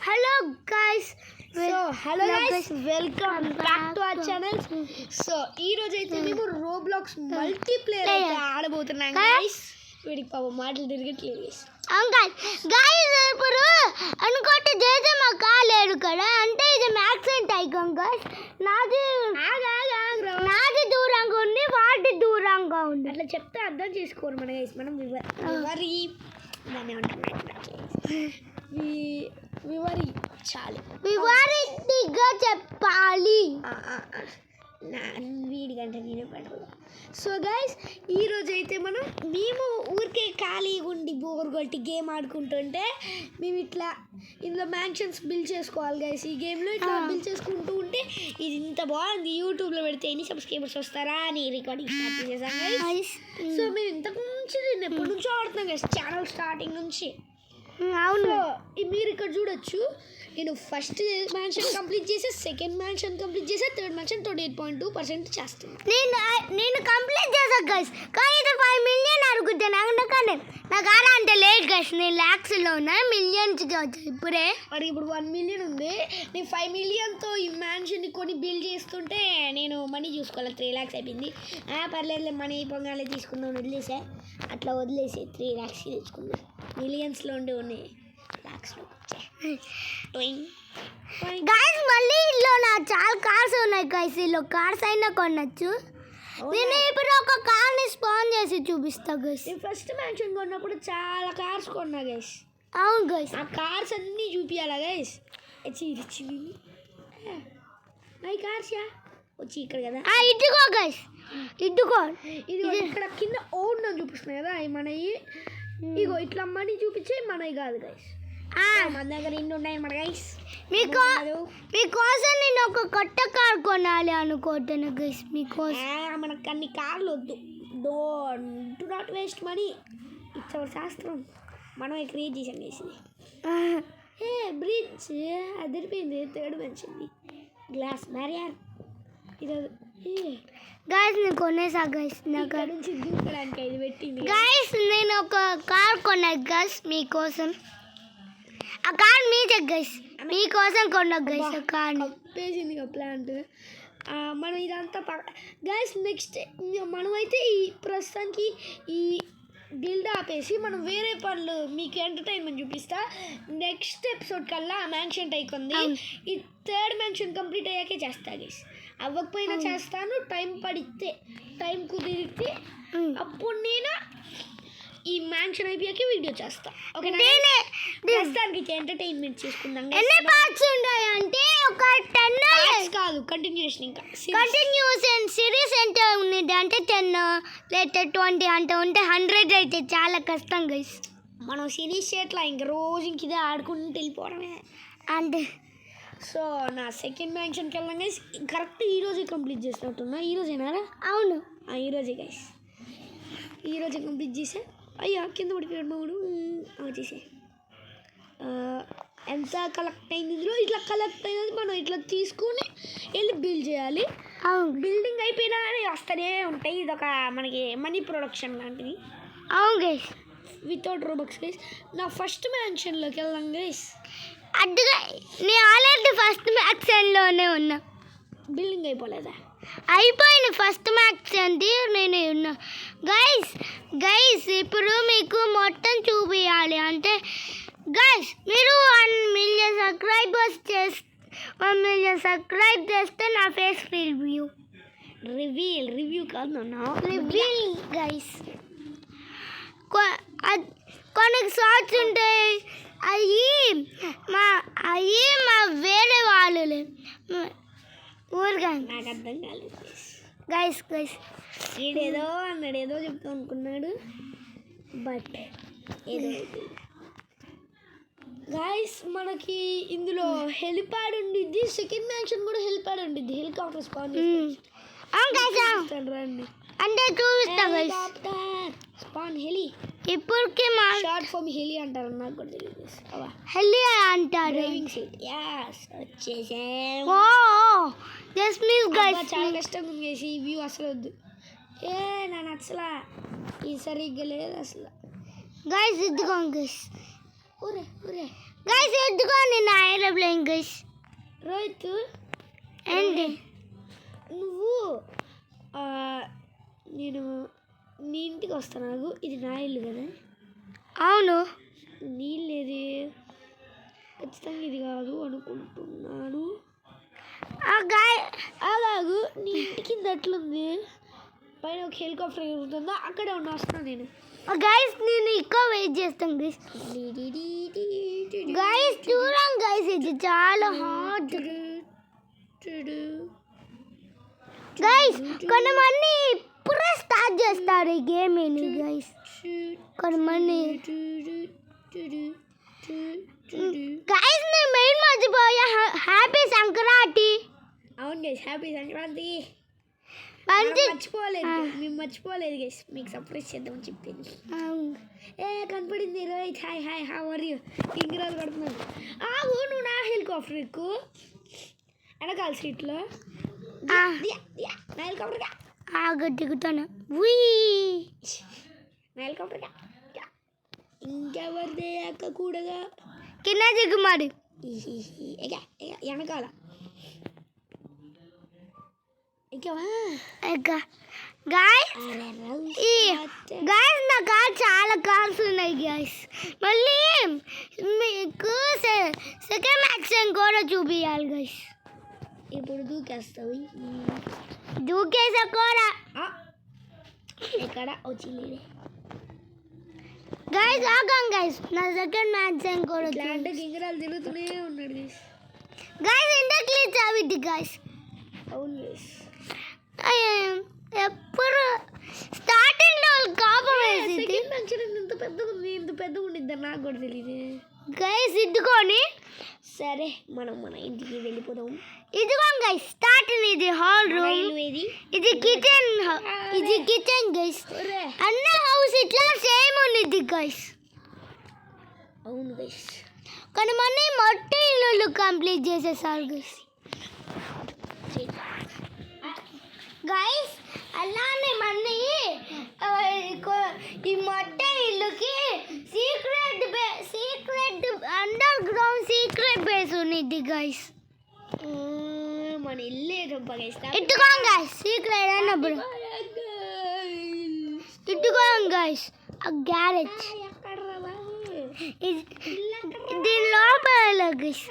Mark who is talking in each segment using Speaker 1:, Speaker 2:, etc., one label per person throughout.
Speaker 1: Hello guys.
Speaker 2: Hello guys, welcome back to our channel. So ee roju aithe memu Roblox multiplayer aithe aadabothunam guys. వీడికి పాపం మాటలు తిరగట్లేదు guys.
Speaker 1: Guys ఇప్పుడు అనుకోటి చేసే మా కాలేడు కదా అంటే ఇది మ్యాక్సెంట్ ఐకాన్ guys. నాది దూరంగా ఉంది వాటి దూరంగా ఉంది.
Speaker 2: అట్లా చెప్తే అర్థం చేసుకోరు మన guys. మనం వివరిగా చెప్పాలి వీడికంటే నేనే పడదు. సో గైస్ ఈరోజు అయితే మేము ఊరికే ఖాళీగా ఉండి బోర్ కొట్టి గేమ్ ఆడుకుంటుంటే మేము ఇట్లా ఇందులో మ్యాన్షన్స్ బిల్డ్ చేసుకోవాలి గైస్. ఈ గేమ్లో ఇట్లా బిల్డ్ చేసుకుంటూ ఉంటే ఇది ఇంత బాగుంది, యూట్యూబ్లో పెడితే ఎన్ని సబ్స్క్రైబర్స్ వస్తారా అని రికార్డింగ్ స్టార్ట్ చేసాం గైస్. సో మేము ఇంతకు నుంచి నేను ఎప్పటి నుంచో ఆడుతున్నాం గైస్, ఛానల్ స్టార్టింగ్ నుంచి.
Speaker 1: అవును,
Speaker 2: మీరు ఇక్కడ చూడొచ్చు, నేను ఫస్ట్ మ్యాన్షన్ కంప్లీట్ చేసి, సెకండ్ మ్యాన్షన్ కంప్లీట్ చేసి, థర్డ్ మ్యాన్షన్ 28.2% చేస్తున్నాను.
Speaker 1: నేను కంప్లీట్ చేసాను గైస్, కానీ ఇది 5 million అడుగుతాను. అందుకని నాకు అలా అంటే లేదు గైస్, నేను ల్యాక్స్లో ఉన్నా, మిలియన్స్కి వచ్చాయి ఇప్పుడే.
Speaker 2: మరి ఇప్పుడు 1 million ఉంది. నేను 5 millionతో ఈ మ్యాన్షన్ని కొని బిల్డ్ చేస్తుంటే నేను మనీ చూసుకోవాలి. 3 lakhs అయిపోయింది. పర్లేదు మనీ పొంగాలే తీసుకుందాం వదిలేసా, అట్లా వదిలేసి 3 lakhs తెచ్చుకున్నా. మిలియన్స్లో ఉన్నాయి లాక్స్లో
Speaker 1: గైస్. మళ్ళీ ఇంట్లో నా చాలా కార్స్ ఉన్నాయి గైస్, ఇంట్లో కార్స్ అయినా కొనచ్చు. నేను ఇప్పుడు ఒక కార్ని స్పాన్ చేసి చూపిస్తా గైస్.
Speaker 2: నేను ఫస్ట్ మ్యాన్షన్ కొన్నప్పుడు చాలా కార్స్ కొన్నా గైస్.
Speaker 1: అవును గైస్,
Speaker 2: ఆ కార్స్ అన్నీ చూపించాలా గైస్. ఇచ్చింది మై కార్స్ వచ్చి ఇక్కడ కదా,
Speaker 1: ఇటుకో గైస్, ఇటుకో.
Speaker 2: ఇది ఇక్కడ కింద ఓన్ అని చూపిస్తున్నాయి కదా, అవి మనవి. ఇగో ఇట్లా మనీ చూపించే మనవి కాదు గైస్, మన దగ్గర ఇన్ని ఉన్నాయి మన గైస్.
Speaker 1: మీకోసం నేను ఒక కొత్త కార్ కొనాలి అనుకుంటున్నా గైస్. మీకోసం
Speaker 2: మనకు అన్ని కార్లు వద్దు. Do not waste money, it's our శాస్త్రం. మనం క్రియేట్ చేసాం గైస్. బ్రిడ్జ్ అదిరిపోయింది, థర్డ్ మంచిది. గ్లాస్ బ్యారియర్ ఇది
Speaker 1: గైస్ నేను కొనేసా గైస్. నాకు
Speaker 2: నుంచి దూకడానికి ఇది పెట్టింది
Speaker 1: గైస్. నేను ఒక కార్ కొన్నా గైస్ మీకోసం. ఆ కార్ మీదే గైస్, మీకోసం కొన్నా గైస్. ఆ కార్
Speaker 2: పేసింది ప్లాంట్. మనం ఇదంతా గైస్ నెక్స్ట్ మనమైతే ఈ ప్రస్తుతానికి ఈ బిల్డ్ ఆపేసి మనం వేరే పనులు మీకు ఎంటర్టైన్మెంట్ చూపిస్తా. నెక్స్ట్ ఎపిసోడ్ కల్లా మ్యాన్షన్ అయిపోయింది. ఈ థర్డ్ మ్యాన్షన్ కంప్లీట్ అయ్యాకే చేస్తా గైస్. అవ్వకపోయినా చేస్తాను, టైం పడితే, టైం కుదిరితే అప్పుడు నేను ఈ మ్యాన్షన్ అయిపోయాక వీడియో చేస్తా. ఓకేనా? ప్రస్తుతానికి ఎంటర్టైన్మెంట్ చేసుకుందాం.
Speaker 1: ఎన్ని పార్ట్స్ ఉన్నాయంటే ఒక 10
Speaker 2: కాదు, కంటిన్యూషన్. ఇంకా
Speaker 1: కంటిన్యూషన్ సిరీస్ ఎంత ఉన్నది అంటే 10 లేదా 20 అంటే ఉంటే 100 అయితే చాలా కష్టం గైస్.
Speaker 2: మనం సిరీస్ చేయట్లా, ఇంక రోజు ఇంక ఇదే ఆడుకుంటూ వెళ్ళిపోవడమే.
Speaker 1: అంటే
Speaker 2: సో నా సెకండ్ మ్యాన్షన్కి వెళ్ళాం గైస్. కరెక్ట్ ఈరోజు కంప్లీట్ చేసినట్టున్నా. ఈరోజేనారా?
Speaker 1: అవును,
Speaker 2: ఈరోజే గైస్, ఈరోజే కంప్లీట్ చేసా. అయ్యా కింద పడిపోయాడు మామూడు. వచ్చేసే ఎంత కలెక్ట్ అయింది ఇందులో. ఇట్లా కలెక్ట్ అయినది మనం ఇట్లా తీసుకొని వెళ్ళి బిల్డ్ చేయాలి. బిల్డింగ్ అయిపోయినా కానీ వస్తూనే ఉంటాయి. ఇదొక మనకి మనీ ప్రొడక్షన్ లాంటిది.
Speaker 1: అవును గైస్,
Speaker 2: వితౌట్ రోబక్స్ గైస్. నా ఫస్ట్ మ్యాన్షన్లోకి వెళ్దాం గైస్.
Speaker 1: అడ్డుగా నేను ఆల్రెడీ ఫస్ట్ మ్యాక్సన్లోనే ఉన్నా.
Speaker 2: బిల్డింగ్ అయిపోలేదా?
Speaker 1: అయిపోయింది ఫస్ట్ మ్యాక్స్ అంటే నేను ఉన్నా గైస్. ఇప్పుడు మీకు మొత్తం చూపించాలి అంటే గైస్ మీరు 1 million సబ్స్క్రైబర్స్ 1 million సబ్స్క్రైబ్ చేస్తే నా ఫేస్ రివ్యూ కాదు రివీల్ గైస్. కొన్ని షార్ట్స్ ఉంటాయి, అవి మా వేరే వాళ్ళులే ఊరుగా.
Speaker 2: నాకు అర్థం కాలేదు
Speaker 1: గైస్.
Speaker 2: వీడేదో అన్నాడు, ఏదో చెప్తాం అనుకున్నాడు, బట్ ఏదో గైస్. మనకి ఇందులో హెలిప్యాడ్ ఉండిద్ది. సెకండ్ మ్యాన్షన్ కూడా హెలిప్యాడ్ ఉండిద్ది. హెలికాప్టర్ స్పాన్ రండి
Speaker 1: అంటే చూపిస్తాం
Speaker 2: స్పాన్ హెలి.
Speaker 1: ఇప్పటికే మా
Speaker 2: షార్ట్ ఫామ్ హెలి అంటారు, నాకు కూడా తెలియదు.
Speaker 1: హెలి అంటారు.
Speaker 2: Driving seat. వచ్చేసాం.
Speaker 1: Just miss guys.
Speaker 2: చాలా కష్టంగా ఉంది ఈ వ్యూ, అసలు వద్దు. నా నచ్చలా, ఈ సరిగ్గా లేదు అసలు
Speaker 1: గైస్. ఇదిగో గైస్,
Speaker 2: ఒరే ఒరే
Speaker 1: గైస్ ఎత్తుకోండి నా ఏరోప్లేన్ గైస్.
Speaker 2: రోహిత్
Speaker 1: ఏంటి
Speaker 2: నువ్వు ఆ, నేను నీ ఇంటికి వస్తాను నాకు. ఇది నా ఇల్లు కదా.
Speaker 1: అవును
Speaker 2: నీళ్ళు ఏది ఖచ్చితంగా ఇది కాదు అనుకుంటున్నాను. అలాగు నీ ఇంటి కింద ఎట్లుంది పైన ఒక హెలికాప్టర్ ఎగురుతుందా అక్కడే ఉన్నా వస్తున్నాను నేను.
Speaker 1: గైస్ నేను ఇక్కడ వెయిట్ చేస్తాను గైస్. గైస్ చూడండి గైస్ ఇది చాలా హాట్ గైస్. కొంతమంది ఇప్పుడే స్టార్ట్ చేస్తారు ఈ గేమ్ ఇది గైస్. కొంతమంది గైస్ నేను మెయిన్ మర్చిపోయా. హ్యాపీ సంక్రాంతి.
Speaker 2: అవును గైస్ హ్యాపీ సంక్రాంతి.
Speaker 1: మంచి
Speaker 2: మర్చిపోలేదు మేము మర్చిపోలేదు గైస్. మీకు సర్ప్రైజ్ చేద్దామని చెప్పింది. కనపడింది Rohit. Hi hi how are you. ఇంగ్రాలు కడుతున్నాను. నువ్వు నా హెలికాప్టర్ ఎక్కువ వెనకాల సీట్లో నా హెలికాప్టర్
Speaker 1: దిగుతాను.
Speaker 2: నా హెలికాప్టర్ ఇంకెవరిదే అక్క కూడగా
Speaker 1: కింద దిగు మరి
Speaker 2: వెనకాల
Speaker 1: గైస్ నా కార్ చాలా కార్స్ ఉన్నాయి గైస్. మళ్ళీ మీకు సెకండ్ మ్యాక్సిమం కూడా చూపించాలి గైస్.
Speaker 2: ఇప్పుడు దూకేస్తావు.
Speaker 1: దూకేసా కూడా
Speaker 2: ఎక్కడ వచ్చింది
Speaker 1: గైస్. ఆగం గైస్ నా సెకండ్ మ్యాక్సిమం కూడా
Speaker 2: అంటే గింగరాలు తిరుగుతూనే ఉన్నాడు గైస్.
Speaker 1: గైస్ ఇంటర్ క్లిచ్ అవిద్ది గైస్.
Speaker 2: అవును గైస్
Speaker 1: ఎప్పుడు స్టార్టింగ్ లో కోపం వేసింది.
Speaker 2: ఇంత పెద్దగా ఉంది. ఇంత పెద్దగా ఉండిద్దని నాకు కూడా తెలియదు
Speaker 1: గైస్. ఇద్దుకొని
Speaker 2: సరే మనం మన ఇంటికి వెళ్ళిపోదాం.
Speaker 1: ఇదిగోండి గైస్ స్టార్ట్. ఇది హాల్ రూమ్. ఇది కిచెన్. ఇది కిచెన్ గైస్. అన్న హౌస్ ఇట్లా సేమ్ ఉంది గైస్.
Speaker 2: అవును గైస్.
Speaker 1: కొంతమంది మొట్టి ఇల్లు కంప్లీట్ చేసేసారు గైస్. గైస్ అలానే మళ్ళీ ఈ మొట్ట ఇల్లుకి secret underground secret base ఉంది గైస్.
Speaker 2: మన ఇల్లే
Speaker 1: ఇట్టుకోండి గైస్. సీక్రెట్ అన్నప్పుడు ఇట్టుకోండి గైస్. ఆ గ్యారేజ్ దీని లోపల గైస్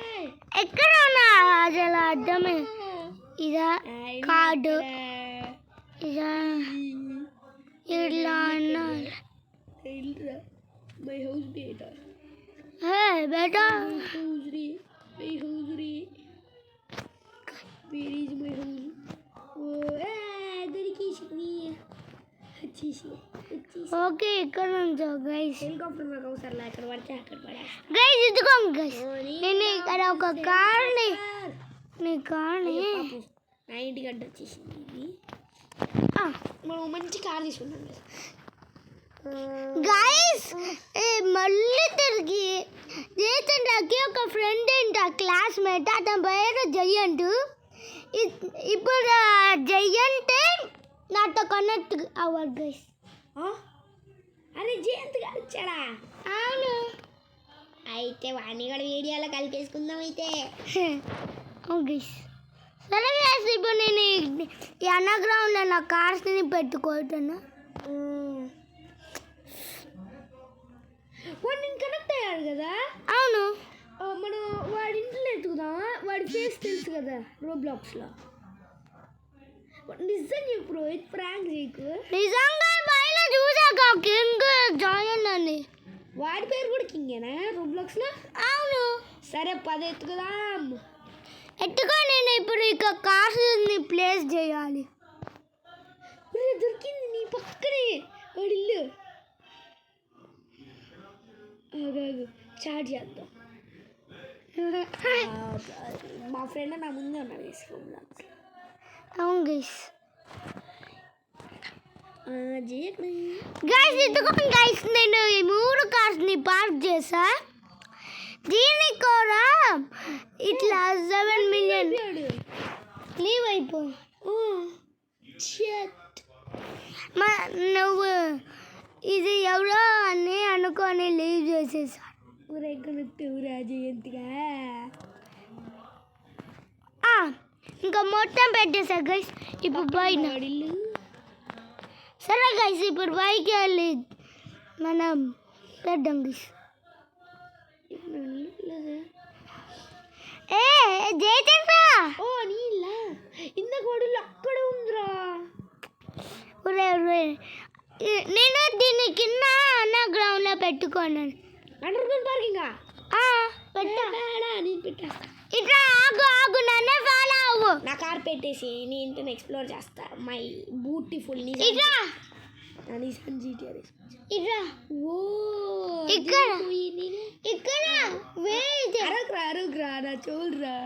Speaker 1: ఎక్కడ ఉన్నా అసలు అర్థమే. ఇదా కార్డు ఇదా ఇలా అన్నారు.
Speaker 2: మై హౌస్ బేటా
Speaker 1: బేటా
Speaker 2: మై హౌస్ రీ వేర్ ఈజ్ మై హౌస్. దొరికేసింది.
Speaker 1: ఓకే ఇక్కడ నుంచో గైస్.
Speaker 2: హెలికాప్టర్ నాకు అవసరం ఎక్కడ పడితే అక్కడ పడా
Speaker 1: గైస్ ఇదిగోండి గైస్. నేను ఇక్కడ ఒక కార్ని నా ఇంటికి
Speaker 2: అడ్డు వచ్చేసింది. మనం మంచి కార్ తీసుకున్నాం
Speaker 1: గైస్. మళ్ళీ తిరిగి జేసన్కి ఒక ఫ్రెండ్ ఏంట క్లాస్మేట్. అతని పేరు జయంట్. ఇప్పుడు జయంట్ నాతో కనెక్ట్ అవ్వరు గైస్.
Speaker 2: అరే జయంత్ గారు వచ్చాడా?
Speaker 1: అవును.
Speaker 2: అయితే వాణి కూడా వీడియోలో కలిపేసుకుందాం అయితే.
Speaker 1: గైస్ సరే గైస్ ఇప్పుడు నేను ఈ అండర్ గ్రౌండ్లో నా కార్స్ని పెట్టుకుంటున్నా.
Speaker 2: వాడు నేను కనెక్ట్ అయ్యాడు కదా.
Speaker 1: అవును.
Speaker 2: మనం వాడి ఇంట్లో ఎత్తుకుదామా? వాడి ఫేస్ తెలుసు కదా రోబ్లాక్స్లో. నిజం చెప్పు రోహిత్, ప్రాంక్ చేయకు.
Speaker 1: నిజంగా పైన చూసాక కింగ్ జాయిన్ అని
Speaker 2: వాడి పేరు కూడా కింగేనా రోబ్లాక్స్లో?
Speaker 1: అవును.
Speaker 2: సరే 10 ఎత్తుకుదాం.
Speaker 1: ఎత్తుకో. నేను ఇప్పుడు ఇక కార్స్ని ప్లేస్ చేయాలి.
Speaker 2: దొరికింది నీ పక్కనే వాడి ఇల్లు. చార్జ్ చేద్దాం. మా ఫ్రెండ్ నా ముందే ఉన్నాడు.
Speaker 1: అవును గైస్.
Speaker 2: గైస్
Speaker 1: ఇదిగోండి గైస్ నేను ఈ 3 కార్స్ని పార్క్ చేసా. దీనికి కూడా ఇట్లా 7 మిలియన్ లీవ్ అయిపోయి నువ్వు ఇది ఎవరో అని అనుకొని లీవ్ చేసేసాను.
Speaker 2: ఊరేగుతురా జయంతిగా.
Speaker 1: ఇంకా మొత్తం పెట్టేసా గైస్. ఇప్పుడు బయట సరే గైస్, ఇప్పుడు బైక్ వెళ్ళి మనం పెద్దాం గైస్. ఏ జయచంద్ర,
Speaker 2: ఓ నీళ్ళ ఇందాక వాడిల్లు అక్కడ ఉందిరా.
Speaker 1: నేను దీని కింద నా గ్రౌండ్లో పెట్టుకున్నాను.
Speaker 2: అండర్ గ్రౌండ్ పార్కింగ్
Speaker 1: పెట్టా
Speaker 2: పెట్టా.
Speaker 1: ఇట్లా ఆగు నన్నే ఫాలో అవ్వు.
Speaker 2: నా కార్ పెట్టేసి నీ ఇంటిని ఎక్స్ప్లోర్ చేస్తా. మై బ్యూటిఫుల్
Speaker 1: ఇట్లా
Speaker 2: నిజాన్ జీటీఆర్.
Speaker 1: ఇట్లా
Speaker 2: ఓ
Speaker 1: ఇక్కడ
Speaker 2: అరకురా నా చూడరా.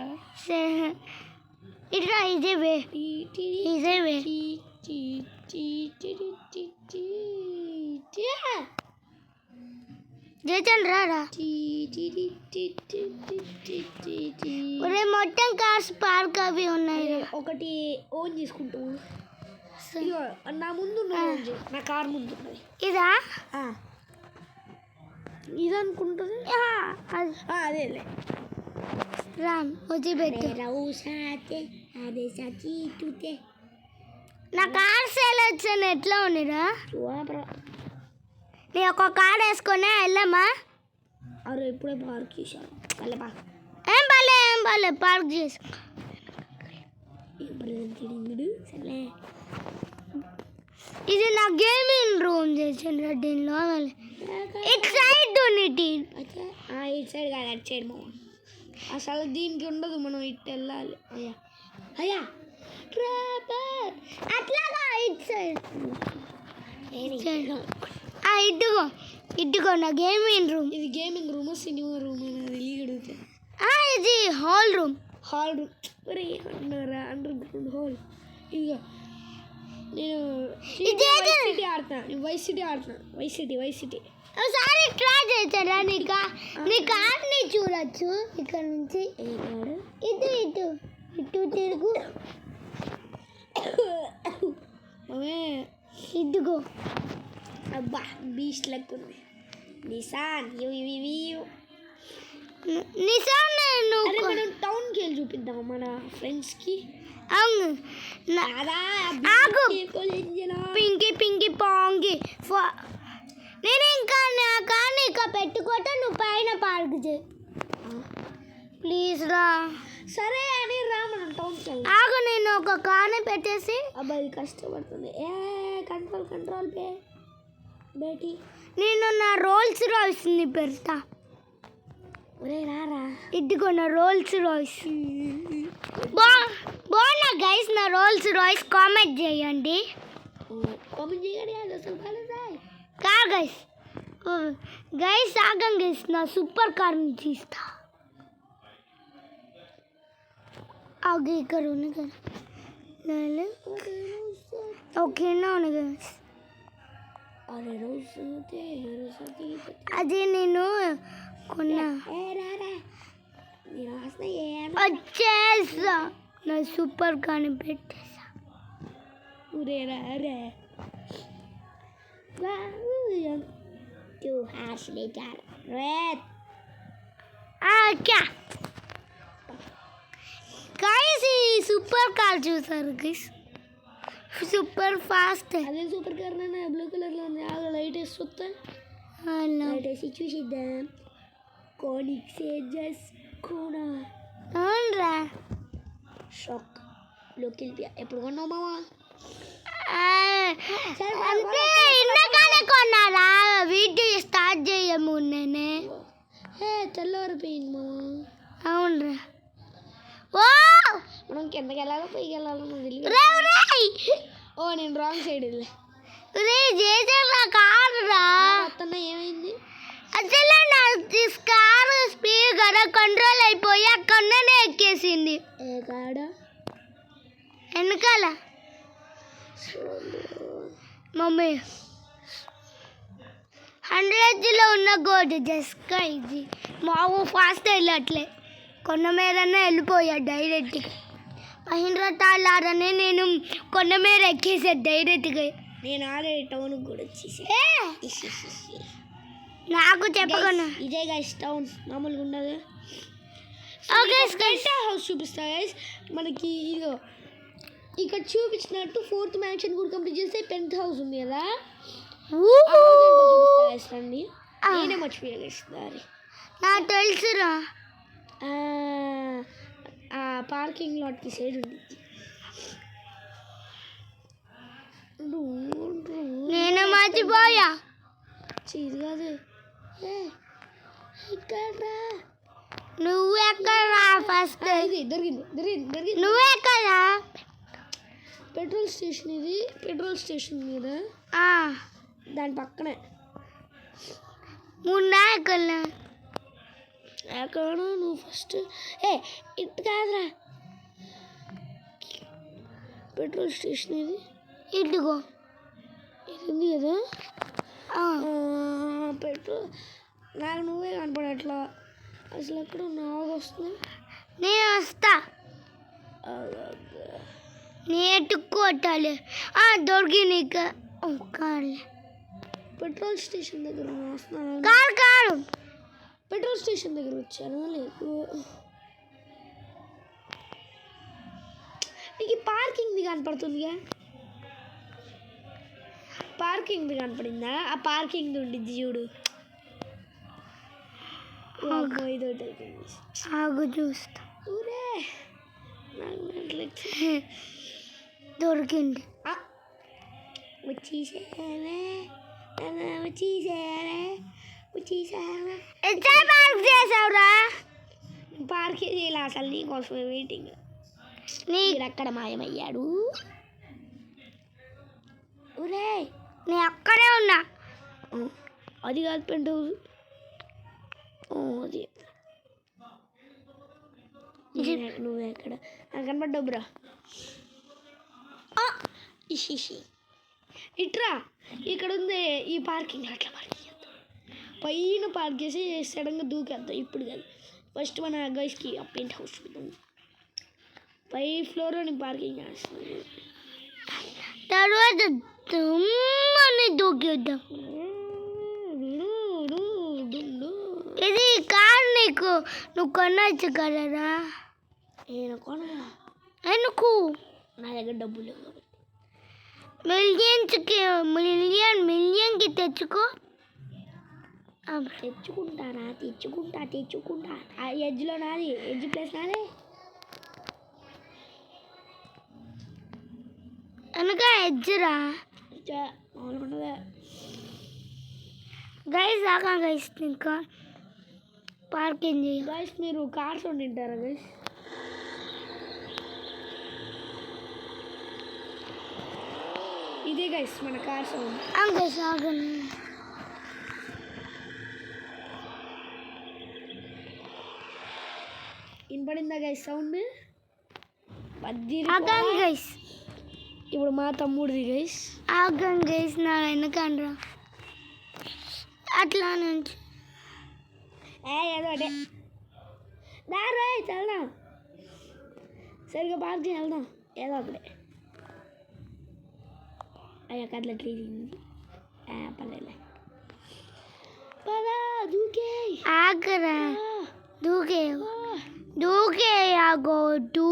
Speaker 1: ఇట్లా ఇదే వే జయచంద్ర రా. ఒరే మొత్తం కార్స్ పార్క్ అవి ఉన్నాయి.
Speaker 2: ఒకటి ఓన్ చేసుకుంటూ నా ముందు నా కార్ ముందు ఉన్నది.
Speaker 1: ఇదా
Speaker 2: ఇది అనుకుంటుంది. అదేలే
Speaker 1: రామ్ వచ్చి పెట్టు. నా కార్ సెలెక్షన్ ఎట్లా ఉన్నదా? నీ ఒక కార్ వేసుకునే వెళ్ళమ్మా.
Speaker 2: అరే ఇప్పుడే పార్క్ చేశాను.
Speaker 1: ఏం పర్లే పార్క్ చేసుకో. ఇది నా గేమింగ్ రూమ్ చేసిన దీనిలో ఇటు సైడ్
Speaker 2: ఇటు సైడ్ కాదు అటు సైడ్ మామ. అసలు దీనికి ఉండదు, మనం ఇటు వెళ్ళాలి. అయ్యా
Speaker 1: అట్లాగా ఇటు సైడ్ ఇటుకో నా గేమింగ్ రూమ్.
Speaker 2: ఇది గేమింగ్ రూమ్, సినిమా రూమ్ అనేది అడిగితే
Speaker 1: ఇది hall room.
Speaker 2: Under ground hall. ఇక నేను వైస్ సిటీ ఆడుతున్నా. వైస్ సిటీ
Speaker 1: ఒకసారి ట్రై చేస్తారా? నీ కార్ని చూడొచ్చు ఇక్కడ నుంచి. ఇటు తిరుగు. ఇదిగో
Speaker 2: అబ్బా బీచ్ లెక్క ఉంది. నిసాన్ మనం టౌన్కి వెళ్ళి చూపిద్దాం మన ఫ్రెండ్స్కి.
Speaker 1: అవును పింకి పాంగి. నేను ఇంకా నా కార్ని ఇంకా పెట్టుకోవటం, నువ్వు పైన పార్క్ చేయి ప్లీజ్ రా.
Speaker 2: సరే అని రా, మనం టౌన్కి వెళ్ళి.
Speaker 1: ఆగు, నేను ఒక కార్ని పెట్టేసి.
Speaker 2: అబ్బాయి కష్టపడుతుంది. కంట్రోల్ బేటీ.
Speaker 1: నేను నా రోల్స్ రాయిస్ని పెడతా.
Speaker 2: ఒరే రారా.
Speaker 1: ఇదిగో నా రోల్స్ రాయిస్. బాగున్నా గైస్ నా రోల్స్ రాయిస్. కామెంట్ చేయండి.
Speaker 2: అసలు
Speaker 1: కార్ గైస్ ఆగం గైస్, నా సూపర్ కార్ నుంచి ఇస్తా. ఆగు ఇక్కడ ఉంది కదా. ఓకేనా ఉంది గైస్. అది నేను కొన్నా. వచ్చేసా నా సూపర్ కార్ని పెట్టేసా. గైస్ ఈ సూపర్ కార్ చూసారు గైస్, సూపర్ ఫాస్ట్.
Speaker 2: అదే సూపర్ కార్ బ్లూ కలర్లో ఉంది. లైట్ వేసి చూస్తా. లైట్ వేసి చూసిద్దాం.
Speaker 1: అవునరా
Speaker 2: షాక్ లోకి ఎప్పుడు కొన్నావు మామా?
Speaker 1: అంటే ఇందాకనే కొన్నారా, వీడియో స్టార్ట్ చేయము. నేనే
Speaker 2: తెల్లవారిపోయింది మామా.
Speaker 1: అవునరా. ఓ
Speaker 2: మనం కిందకి వెళ్ళాలో పైకి వెళ్ళాలో తెలియదు. ఓ నేను రాంగ్ సైడ్
Speaker 1: కారురా.
Speaker 2: ఏమైంది
Speaker 1: అసలు నా కారు స్పీడ్ కదా కంట్రోల్ అయిపోయి అక్కడనే ఎక్కేసింది. వెనకాల మమ్మీ 100లో ఉన్న గోడ్ జస్ట్ ఇది మావు ఫాస్ట్ వెళ్ళట్లే. కొండ మీదనే వెళ్ళిపోయా డైరెక్ట్గా. మహీంద్ర తాళారనే నేను కొండ మీద ఎక్కేసా డైరెక్ట్గా.
Speaker 2: నేను ఆల్రెడీ టౌన్కి కూడా వచ్చేసి.
Speaker 1: నాకు చెప్పకుండా
Speaker 2: ఇదే గైస్ టౌన్ మామూలుగా ఉండదు.
Speaker 1: ఓకే
Speaker 2: పెంట్ హౌస్ చూపిస్తా గైస్. మనకి ఇదో ఇక్కడ చూపించినట్టు 4th మ్యాన్షన్ కూడా కంప్లీట్ చేస్తే పెంట్ హౌస్ ఉంది కదా, చూపిస్తా గైస్ రండి. నేనే మర్చిపోయా గైస్ దారి.
Speaker 1: నాకు తెలుసురా,
Speaker 2: పార్కింగ్ లాట్కి సైడ్ ఉంది.
Speaker 1: నేను మర్చిపోయా.
Speaker 2: ఇది కాదు, ఇక్కడ
Speaker 1: నువ్వు ఎక్కడా ఫస్ట్?
Speaker 2: ఇది దొరికింది.
Speaker 1: నువ్వు ఎక్కడా?
Speaker 2: పెట్రోల్ స్టేషన్, ఇది పెట్రోల్ స్టేషన్ మీద దాని పక్కనే.
Speaker 1: మున్నా ఎక్కడా?
Speaker 2: ఎక్కడ నువ్వు ఫస్ట్ ఇటు కాదురా, పెట్రోల్ స్టేషన్ ఇది.
Speaker 1: ఇదిగో
Speaker 2: ఇది ఉంది కదా పెట్రోల్. నాకు నువ్వే కనపడట్లా అసలు. ఎక్కడ నావు వస్తుంది,
Speaker 1: నేను వస్తా. నేను కొట్టాలి. దొరికింది కారు.
Speaker 2: పెట్రోల్ స్టేషన్ దగ్గర వస్తున్నాను.
Speaker 1: కారు
Speaker 2: పెట్రోల్ స్టేషన్ దగ్గర వచ్చాను. లేదు నీకు పార్కింగ్ది కనపడుతుందిగా, పార్కింగ్ది కనపడిందా? ఆ పార్కింగ్ది ఉండిద్ది చూడు.
Speaker 1: ఆగు చూస్తా.
Speaker 2: ఊరే
Speaker 1: దొరికింది. పార్క్ చేసావురా?
Speaker 2: పార్క్ చేయాలి అసలు, నీకోసమే వెయిటింగ్. అక్కడ మాయమయ్యాడు. ఊరే
Speaker 1: నేను అక్కడే ఉన్నా.
Speaker 2: అది కాదు పెంట్ హౌస్, అది నువ్వే ఎక్కడ కనపడ్డావు బ్రా? ఇట్రా, ఇక్కడ ఉంది ఈ పార్కింగ్. అట్లా పార్కింగ్ చేద్దాం, పైన పార్క్ చేసి సడన్గా దూకేద్దాం. ఇప్పుడు కాదు, ఫస్ట్ మన గైస్కి ఆ పెంట్ హౌస్ చూద్దాం. 5th ఫ్లోర్లో పార్కింగ్ చేస్తాను,
Speaker 1: తర్వాత దూకేద్దాం. ఇది కార్ నీకు, నువ్వు కొనచ్చు కదరా?
Speaker 2: నేను కొన,
Speaker 1: ఎందుకు?
Speaker 2: నా దగ్గర డబ్బులు లేవు కాబట్టి.
Speaker 1: మిలియన్కి తెచ్చుకో.
Speaker 2: తెచ్చుకుంటా. ఆ ఎడ్జ్లో నాది, ఎడ్జ్ ప్లేస్ నాదే.
Speaker 1: వెనక ఎడ్జ్రా
Speaker 2: మామూలుగా
Speaker 1: గైస్. ఆగా గైస్, ఇంకా పార్కింగ్ చేయాలి.
Speaker 2: గైస్ మీరు కార్స్ ఉండింటారా గైస్? ఇదే గైస్ మన కార్ సౌండ్.
Speaker 1: గైస్ ఆగండి.
Speaker 2: వినపడిందా గైస్ సౌండ్?
Speaker 1: ఆగండి గైస్.
Speaker 2: ఇప్పుడు మా తమ్ముడిది గైస్.
Speaker 1: ఆగండి గైస్, నా వెనకండ్రా. అట్లా నుంచి
Speaker 2: ఏదో అదే దారా వెళ్దాం, సరిగా పార్క్ వెళ్దాం. ఏదో అక్కడే అయ్యా కట్ల క్లీనింగ్ పర్లేదు. పదా దూకే.
Speaker 1: ఆగరా, దూకే ఆగోటు.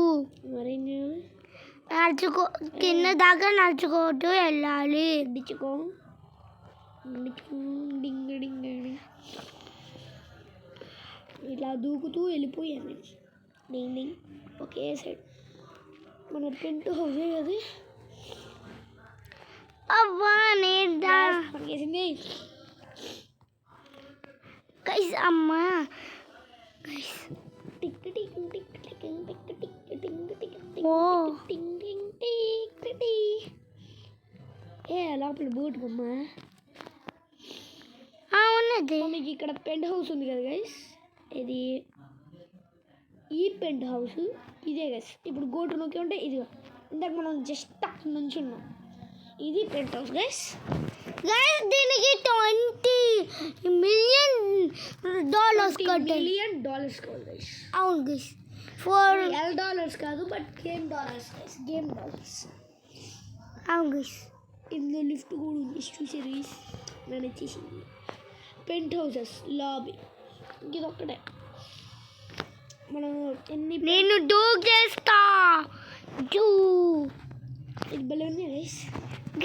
Speaker 2: మరి
Speaker 1: నడుచుకో, కింద దాకా నడుచుకోవద్దు, వెళ్ళాలి.
Speaker 2: డిచ్చుకో డింగ డింగ ఇట్లా దూకుతూ వెళ్ళిపోయాను. డింగ్ డింగ్ ఒకే సైడ్. మన పెంట్ హౌస్ అది.
Speaker 1: అవ్వా నేర్దా
Speaker 2: పనిచేసింది
Speaker 1: గైస్. అమ్మా గైస్,
Speaker 2: టిక్ టిక్ టిక్ టిక్ టిక్ టిక్ టిక్ టిక్
Speaker 1: ఓ
Speaker 2: టింగ్ టింగ్ టిక్ టి. లోపల బూట్ బొమ్మ
Speaker 1: ఉన్నది.
Speaker 2: మీకు ఇక్కడ పెంట్ హౌస్ ఉంది కదా గైస్, ఇది ఈ పెంట్ హౌస్ ఇదే గైస్. ఇప్పుడు గోటు నొక్కి ఉంటే ఇది ఇందాక మనం జస్ట్ అక్కడ నుంచి ఉన్నాం. ఇది పెంట్ హౌస్ గైస్.
Speaker 1: దీనికి $20 million
Speaker 2: $20 million కావాలి గైస్.
Speaker 1: అవును గైస్, ఫర్
Speaker 2: $L కాదు, but game dollars guys, game dollars.
Speaker 1: అవును గైస్.
Speaker 2: ఇందులో లిఫ్ట్ కూడా ఉంది చూసారు గైస్. నన్ను వచ్చేసింది పెంట్ హౌసెస్ లాబీ ఇదొక్కటే మనం ఎన్ని
Speaker 1: నేను దూకేస్తా
Speaker 2: ఇది భలే ఉంది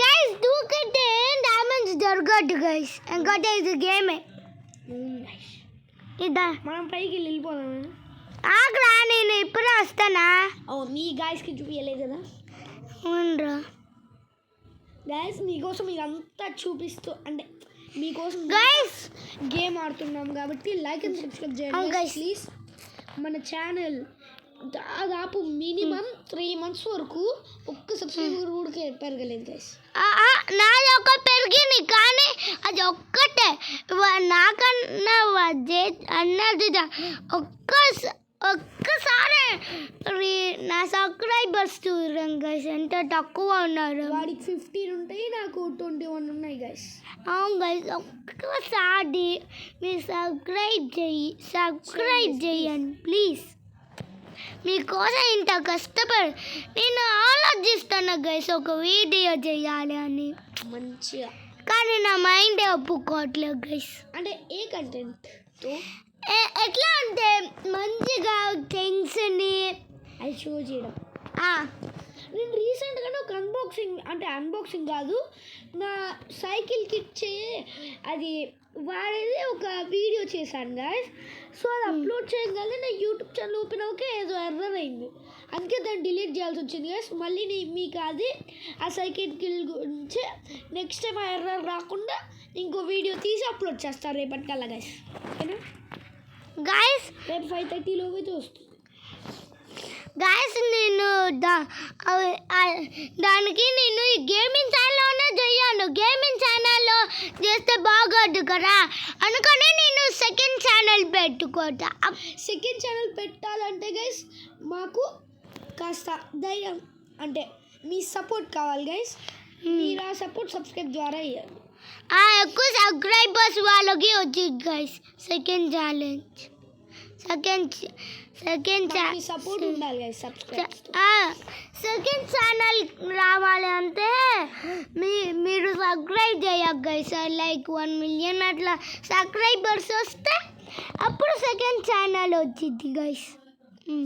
Speaker 1: గైస్ దూకితే డ్యామేజ్ జరగదు గైస్ ఇంకోటి ఇది గేమే ఇదా
Speaker 2: మనం పైకి వెళ్ళిపోదాం
Speaker 1: ఆగ్రా నేను ఇప్పుడు వస్తానా
Speaker 2: మీ గాయస్కి చూపించలేదు కదా
Speaker 1: అవునరా
Speaker 2: గాయస్ మీకోసం ఇదంతా చూపిస్తూ అంటే మీకోసం
Speaker 1: గైస్
Speaker 2: గేమ్ ఆడుతున్నాం కాబట్టి లైక్ అండ్ సబ్స్క్రైబ్ చేయండి
Speaker 1: guys.
Speaker 2: ప్లీజ్ మన ఛానల్ దాదాపు మినిమం 3 months వరకు ఒక్క సబ్స్క్రైబర్ కూడా పెరగలేదు గైస్
Speaker 1: నాది ఒక పెరిగింది కానీ అది ఒక్కటే నాకన్నా అన్నది ఒక్కసారి నా సబ్స్క్రైబర్స్ చూడండి గైస్ ఎంత తక్కువ ఉన్నారు
Speaker 2: వాడికి 15 ఉంటాయి నాకు 21 ఉన్నాయి గైస్
Speaker 1: అవును గైస్ ఒక్కసారి మీరు సబ్స్క్రైబ్ చేయండి ప్లీజ్ మీకోసం ఇంత కష్టపడి నేను ఆలోచిస్తాను గైస్ ఒక వీడియో చేయాలి అని
Speaker 2: మంచిగా
Speaker 1: కానీ నా మైండ్ ఒప్పుకోవట్లేదు గైస్
Speaker 2: అంటే ఏ కంటెంట్తో
Speaker 1: ఎట్లా అంటే మంచిగా థింగ్స్ని
Speaker 2: అది షో చేయడం నేను రీసెంట్గానే ఒక అన్బాక్సింగ్ కాదు నా సైకిల్కి ఇచ్చే అది వాడేది ఒక వీడియో చేశాను గాయస్ సో అది అప్లోడ్ చేయగానే నా యూట్యూబ్ ఛానల్ ఓపెన్ అవ్వకే ఏదో ఎర్రర్ అయింది అందుకే దాన్ని డిలీట్ చేయాల్సి వచ్చింది గాయస్ మళ్ళీ మీకు అది ఆ సైకిల్ గురించి నెక్స్ట్ టైం ఆ ఎర్రర్ రాకుండా ఇంకో వీడియో తీసి అప్లోడ్ చేస్తారు రేపటికల్లా గాయస్ ఓకేనా
Speaker 1: గాయస్
Speaker 2: రేపు 5:30 అయితే వస్తుంది
Speaker 1: గాయస్ నేను దానికి నేను ఈ గేమింగ్ ఛానల్లోనే చెయ్యాను గేమింగ్ ఛానల్లో చేస్తే బాగోదు కదా అనుకొని నేను సెకండ్ ఛానల్ పెట్టుకోతా
Speaker 2: సెకండ్ ఛానల్ పెట్టాలంటే గైస్ మాకు కాస్త ధైర్యం అంటే మీ సపోర్ట్ కావాలి గైస్ మీరు ఆ సపోర్ట్ సబ్స్క్రైబ్ ద్వారా ఇవ్వండి
Speaker 1: ఎక్కువ సబ్స్క్రైబర్స్ వాళ్ళకి వచ్చింది guys second challenge second
Speaker 2: support ఉండాలి గైస్ సబ్స్క్రైబ్
Speaker 1: సెకండ్ ఛానల్ రావాలి అంటే మీరు సబ్స్క్రైబ్ చేయాలి గైస్ లైక్ 1 million అట్లా సబ్స్క్రైబర్స్ వస్తే అప్పుడు సెకండ్ ఛానల్ వచ్చింది గైస్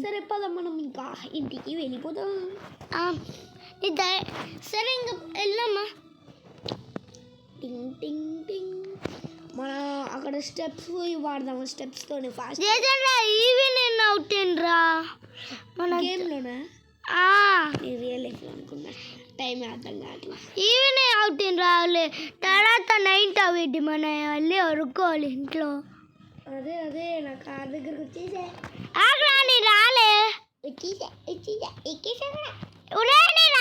Speaker 2: సరే పద మనం ఇంకా ఇంటికి వెళ్ళిపోతాం
Speaker 1: సరే ఇంకా వెళ్ళమ్మా
Speaker 2: టింగ్ టింగ్ టింగ్ మనం అక్కడ స్టెప్స్ వాడదాము స్టెప్స్తోనే ఫాస్ట్
Speaker 1: ఈవినింగ్ అవుతుండ్రా మన
Speaker 2: గేమ్లోనా రియల్ లైఫ్ అనుకున్నా టైం అర్థం కావట్లేదు
Speaker 1: ఈవినింగ్ అవుతుంది రావాలి తర్వాత నైట్ అవిటి మన వెళ్ళి వరుకోవాలి ఇంట్లో
Speaker 2: అదే నా కార్ దగ్గరకు వచ్చేసే
Speaker 1: ఆగ్రాని రాలే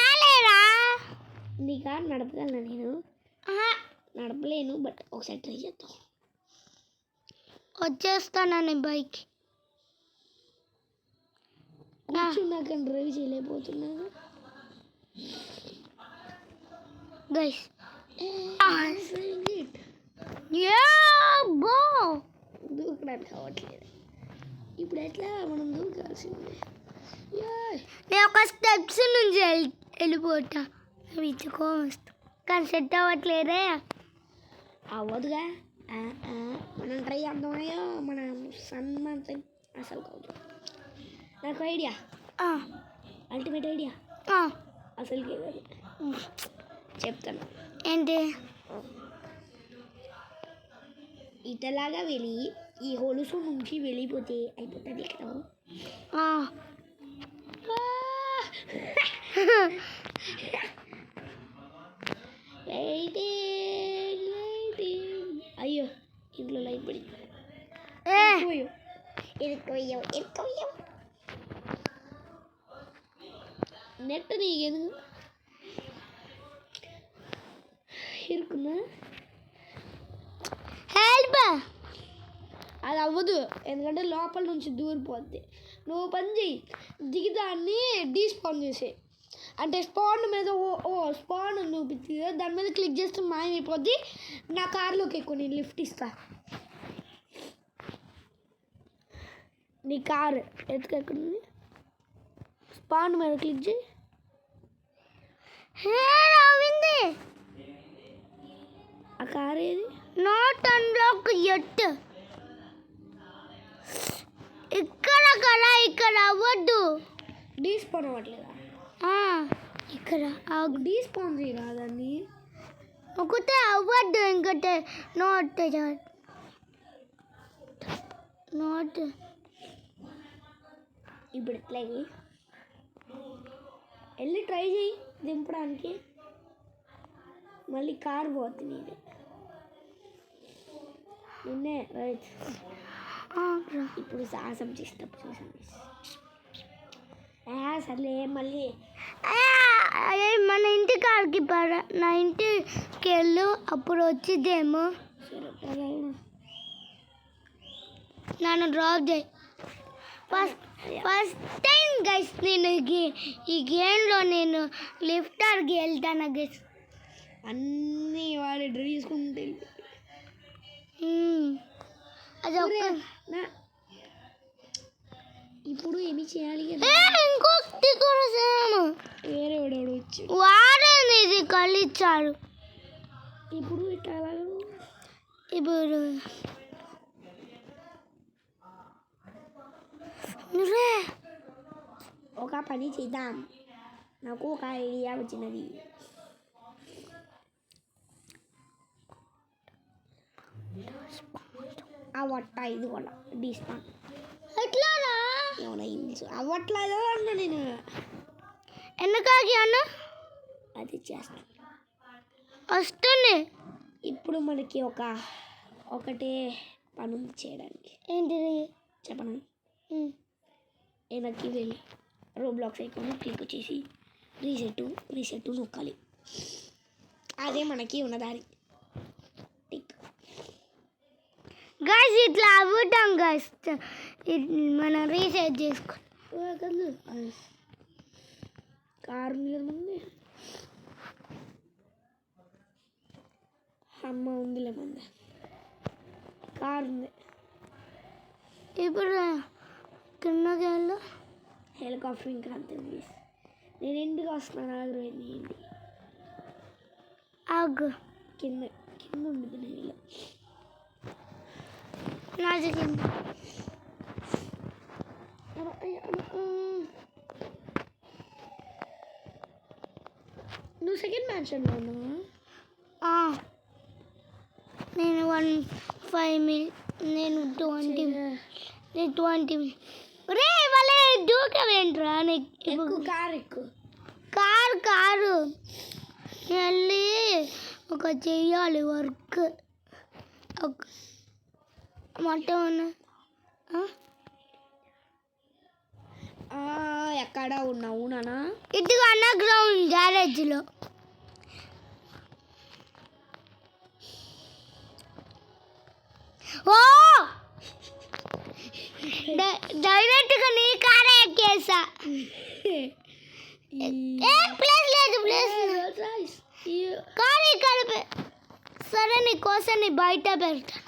Speaker 1: రాలేరా
Speaker 2: నీ కార్ నడపగలను నేను నడపలేను బట్ ఒకసారి ట్రై చేద్దాం
Speaker 1: వచ్చేస్తానని బైక్
Speaker 2: నాకు డ్రైవ్ చేయలేకపోతున్నాను
Speaker 1: గైస్
Speaker 2: దూకడానికి అవ్వట్లేదు ఇప్పుడు ఎట్లా మనం దూకాల్సిందే
Speaker 1: నేను ఒక స్టెప్స్ నుంచి వెళ్ళిపోతా విచ్చుకోవస్తా కానీ సెట్ అవ్వట్లేదే
Speaker 2: అవ్వదుగా మనం ట్రై చేద్దామయ్యా మన సన్మాన్ అసలు కాదు నాకు ఐడియా అల్టిమేట్ ఐడియా అసలుకే కాదు చెప్తాను
Speaker 1: ఏంటి
Speaker 2: ఇటలాగా వెళ్ళి ఈ హొలుసు నుంచి వెళ్ళిపోతే అయిపోతుంది ఇక్కడ అయ్యో ఇంట్లో లైట్ పడి ఎరుకోయ్యో నెట్ నీకెందుకు ఇరుకుందా
Speaker 1: హెల్ప్
Speaker 2: అది అవ్వదు ఎందుకంటే లోపల నుంచి దూరిపోద్ది నువ్వు పని చెయ్యి దిగిదాన్ని డీస్పాన్ చేసే అంటే స్పాన్ మీద స్పాన్ చూపిస్తుంది దాని మీద క్లిక్ చేస్తే మాయమైపోద్ది నా కార్లోకి ఎక్కువ నేను లిఫ్ట్ ఇస్తా నీ కారు ఎత్తుకెక్కడుంది స్పాన్ మీద క్లిక్ చేయి ఆ కార్ ఏది
Speaker 1: నాట్ అన్లాక్ ఎట్. ఇక్కడ కదా, ఇక్కడ అవ్వద్దు.
Speaker 2: డీస్పాన్ అవ్వట్లేదా?
Speaker 1: ఇక్కడ
Speaker 2: డీస్పాన్ చేయరాదాన్ని.
Speaker 1: ఒకటే అవ్వద్దు, ఇంకటే నాట్ నాట్.
Speaker 2: ఇప్పుడు ఎట్లా వెళ్ళి ట్రై చేయి దింపడానికి. మళ్ళీ కార్ పోతుంది నీది నిన్నే. రైట్, ఇప్పుడు సాహసం చేసేటప్పుడు చూసాను. సర్లే మళ్ళీ
Speaker 1: మన ఇంటి కాడికి నా ఇంటికి వెళ్ళు, అప్పుడు వచ్చిద్దేమో. నన్ను డ్రాప్ చేయి. ఫస్ట్ టైం గైస్ నేను ఈ గేమ్లో నేను లిఫ్టర్కి వెళ్తాను గైస్.
Speaker 2: అన్నీ వాడు డ్రైవ్ చేసుకుంటే
Speaker 1: అది ఒక.
Speaker 2: ఇప్పుడు ఏమి చేయాలి కదా?
Speaker 1: ఇంకొకటి కోసం
Speaker 2: వేరే వాడు వచ్చి
Speaker 1: వాడేది ఇది కలిచ్చాడు.
Speaker 2: ఇప్పుడు ఇట్లా
Speaker 1: ఇప్పుడు
Speaker 2: ఒక పని చేద్దాం. నాకు ఒక ఐడియా వచ్చినది. అవట్ట ఇది కూడా డీస్పాన్
Speaker 1: ఎట్లానా
Speaker 2: అవ్వట్లేదు అన్న నేను.
Speaker 1: ఎందుకాకి అన్న
Speaker 2: అది చేస్తాను.
Speaker 1: వస్తుంది.
Speaker 2: ఇప్పుడు మనకి ఒకటే పని ఉంది చేయడానికి.
Speaker 1: ఏంటిది
Speaker 2: చెప్పను. వెనక్కి వెళ్ళి రోబ్లాక్స్ ఐకాన్ క్లిక్ చేసి రీసెట్ నొక్కాలి. అదే మనకి ఉన్న దారి.
Speaker 1: గైస్ ఇట్లా అవ్వటం గైస్, మనం రీసెట్ చేసుకో.
Speaker 2: కారు మీద మంది అమ్మ ఉందిలే మంది కారు ఉంది.
Speaker 1: ఇప్పుడు కిందకి వెళ్ళు.
Speaker 2: హెలికాప్టర్ ఇంకా అంతే. నేను ఎందుకు వస్తున్నాను ఆగ్రహం ఏంటి?
Speaker 1: ఆగు,
Speaker 2: కింద ఉండిపోయి నేను
Speaker 1: నాది కింద.
Speaker 2: నువ్వు సెకండ్ మ్యాన్షన్లో ఉన్నావా?
Speaker 1: నేను 15 minutes, నేను 20 రే వాళ్ళే దూకవేంట్రా. కారు వెళ్ళి ఒక చెయ్యాలి వర్క్ మొత్తం.
Speaker 2: ఎక్కడ ఉన్నావు నానా?
Speaker 1: ఇదిగో అండర్ గ్రౌండ్ గ్యారేజ్లో. ఓ డైరెక్ట్గా నీ కారే ఎక్కేసా. ప్లేస్ లేదు కారు ఇక్కడ. సరే నీ కోసం నీ బయట పెడతాను.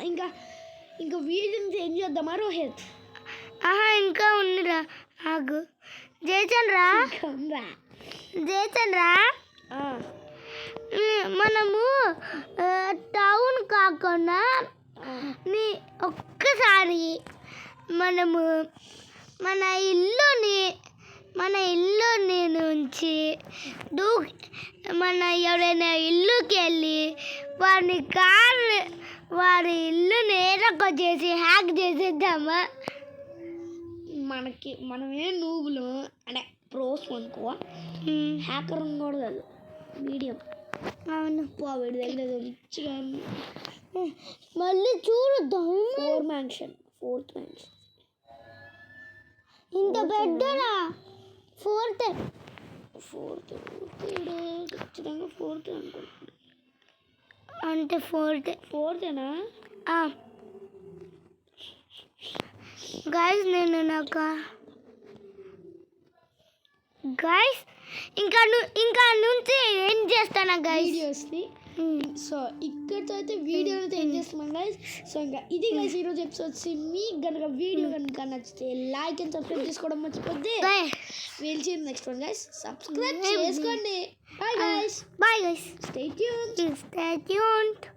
Speaker 2: ఇంకా వీడియోని చేంజ్ చేద్దామా రోహిత్?
Speaker 1: ఇంకా ఉందిరా, ఆగు. జయచంద్ర మనము టౌన్ కాకుండా ఒక్కసారి మనము మన ఇల్లుని నుంచి మన ఎవరైనా ఇల్లుకి వెళ్ళి వారి ఇల్లుని ఏరకొచ్చేసి హ్యాక్ చేసేద్దామా?
Speaker 2: మనమే నువ్వులు అంటే ప్రోస్ అనుకో, హ్యాకర్ కూడా కాదు, మీడియం.
Speaker 1: అవును,
Speaker 2: వీడి దగ్గర రిచ్గా
Speaker 1: మళ్ళీ చూడుద్దాం.
Speaker 2: ఫోర్త్ మ్యాన్షన్
Speaker 1: ఇంత పెద్దరా. ఫోర్త్
Speaker 2: ఖచ్చితంగా ఫోర్త్ అనుకుంటున్నా.
Speaker 1: అంటే
Speaker 2: ఫోర్తేనా?
Speaker 1: గైస్ నేను గైస్ ఇంకా నుంచి ఏం చేస్తాను గైస్
Speaker 2: వీడియోస్ని. సో ఇక్కడితో అయితే వీడియోని అయితే ఏం చేస్తున్నాం గైస్. సో ఇంకా ఇది గైస్ ఈరోజు ఎపిసోడ్. మీకు కనుక వీడియో కనుక నచ్చితే లైక్ అండ్ సబ్స్క్రైబ్ చేసుకోవడం మర్చిపోద్ది. నెక్స్ట్ వన్ గైస్, సబ్స్క్రైబ్ చేసుకోండి. Bye guys.
Speaker 1: Bye guys.
Speaker 2: Stay tuned.
Speaker 1: Stay tuned.